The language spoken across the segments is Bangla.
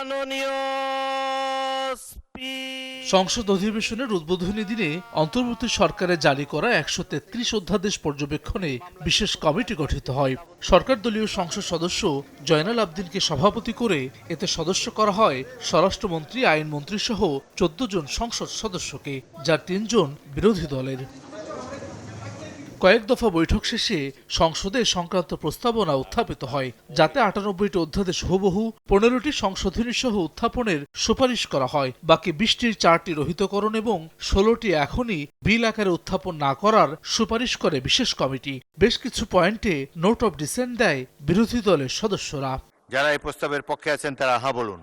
মাননীয় সংসদ অধিবেশনের উদ্বোধনী দিনে অন্তর্বর্তী সরকারের জারি করা ১৩৩ অধ্যাদেশ পর্যবেক্ষণে বিশেষ কমিটি গঠিত হয়। সরকার দলীয় সংসদ সদস্য জয়নাল আবদিনকে সভাপতি করে এতে সদস্য করা হয় স্বরাষ্ট্রমন্ত্রী, আইনমন্ত্রী সহ ১৪ জন সংসদ সদস্যকে, যার ৩ জন বিরোধী দলের। কয়েক দফা বৈঠক শেষে সংসদে সংক্রান্ত প্রস্তাবনা উত্থাপিত হয়, যাতে ৯৮টি অধ্যাদেশ হুবহু, ১৫টি সংশোধনী সহ উত্থাপনের সুপারিশ করা হয়। বাকি ২০টির ৪টি রহিতকরণ এবং ১৬টি এখনই বিল আকারে উত্থাপন না করার সুপারিশ করে বিশেষ কমিটি। বেশ কিছু পয়েন্টে নোট অব ডিসেন্ট দেয় বিরোধী দলের সদস্যরা। যারা এই প্রস্তাবের পক্ষে আছেন তারা হা বলুন।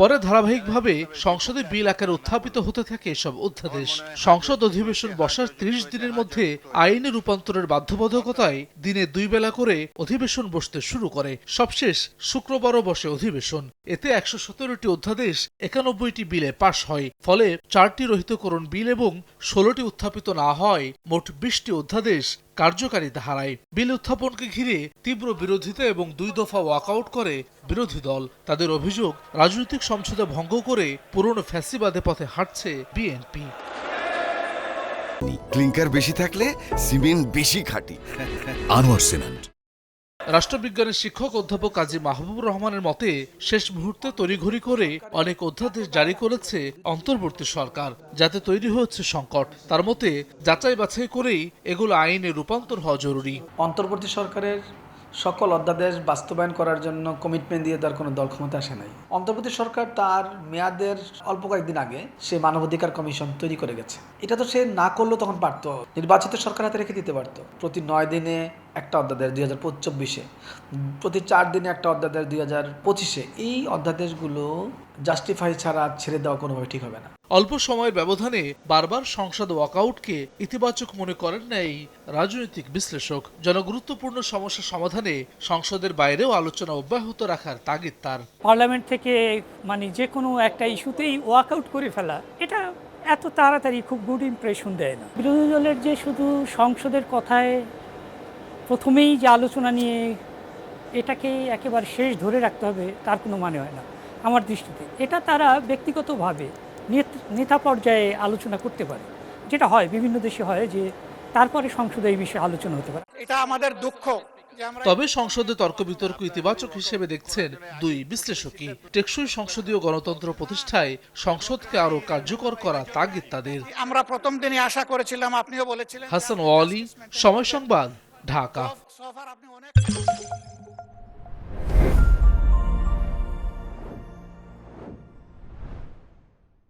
পরে ধারাবাহিকভাবে সংসদে বিল আকারে উত্থাপিত হতে থাকে এসব অধ্যাদেশ। সংসদ অধিবেশন বসার ৩০ দিনের মধ্যে আইনে রূপান্তরের বাধ্যবাধকতায় দিনে ২ বেলা করে অধিবেশন বসতে শুরু করে। সবশেষ শুক্রবারও বসে অধিবেশন। এতে ১১৭টি অধ্যাদেশ, ৯১টি বিলে পাশ হয়। ফলে ৪টি রহিতকরণ বিল এবং ১৬টি উত্থাপিত না হয় মোট ২০টি অধ্যাদেশ কার্যকারিতা হারায়। বিল উত্থাপনকে ঘিরে তীব্র বিরোধিতা এবং ২ দফা ওয়াকআউট করে বিরোধী দল। তাদের অভিযোগ, রাজনৈতিক সমঝোতা ভঙ্গ করে পুরনো ফ্যাসিবাদে পথে হাঁটছে বিএনপি। ক্লিংকার বেশি থাকলে সিমেন্ট বেশি খাঁটি। আনোয়ার সিমেন্ট। রাষ্ট্রবিজ্ঞানের শিক্ষক অধ্যাপক কাজী মাহবুবুর রহমানের মতে, শেষ মুহূর্তে তড়িঘড়ি করে অনেক অধ্যাদেশ জারি করেছে অন্তর্বর্তী সরকার, যাতে তৈরি হচ্ছে সংকট। তার মতে, যাচাই বাছাই করেই এগুলো আইনে রূপান্তর হওয়া জরুরি। অন্তর্বর্তী সরকারের সকল অধ্যাদেশ বাস্তবায়ন করার জন্য কমিটমেন্ট দিয়ে তার কোনো দল ক্ষমতা আসে নাই। অন্তর্বর্তী সরকার তার মেয়াদের অল্প কয়েকদিন আগে সে মানবাধিকার কমিশন তৈরি করে গেছে। এটা তো সে না করলেও তখন পারতো, নির্বাচিত সরকার হাতে রেখে দিতে পারতো। প্রতি ৯ দিনে একটা অধ্যাদেশ ২০২৪-২৪-এ, প্রতি ৪ দিনে একটা অধ্যাদেশ ২০২৫-এ। এই অধ্যাদেশগুলো জাস্টিফাই ছাড়া ছেড়ে দেওয়া কোনোভাবে ঠিক হবে না। অল্প সময়ের ব্যবধানে বারবার সংসদ ওয়াকআউটকে ইতিবাচক মনে করেন না এই রাজনৈতিক বিশ্লেষক। জনগুরুত্বপূর্ণ সমস্যা সমাধানে সংসদের বাইরেও আলোচনা অব্যাহত রাখার তাগিদ তার। পার্লামেন্ট থেকে যে কোনো একটা ইস্যুতেই ওয়াকআউট করে ফেলা, এটা এত তাড়াতাড়ি খুব গুড ইমপ্রেশন দেয় না। বিরোধী দলের যে শুধু সংসদের কথায় প্রথমেই যে আলোচনা নিয়ে এটাকে একেবারে শেষ ধরে রাখতে হবে, তার কোনো মানে হয় না আমার দৃষ্টিতে। এটা তারা ব্যক্তিগতভাবে নেতা পর্যায়ে আলোচনা করতে পারে, যেটা হয় বিভিন্ন দেশে হয়, যে তারপরে সংসদে এই বিষয়ে আলোচনা হতে পারে। এটা আমাদের দুঃখ। তবে সংসদে তর্ক বিতর্ক ইতিবাচক হিসেবে দেখছেন দুই বিশ্লেষকই। টেকসই সংসদীয় গণতন্ত্র প্রতিষ্ঠায় সংসদকে আরো কার্যকর করা তাগিদ তাদের। আমরা প্রথম দিনই আশা করেছিলাম, আপনিও বলেছিলেন। হাসান ওয়ালি, সময় সংবাদ, ঢাকা।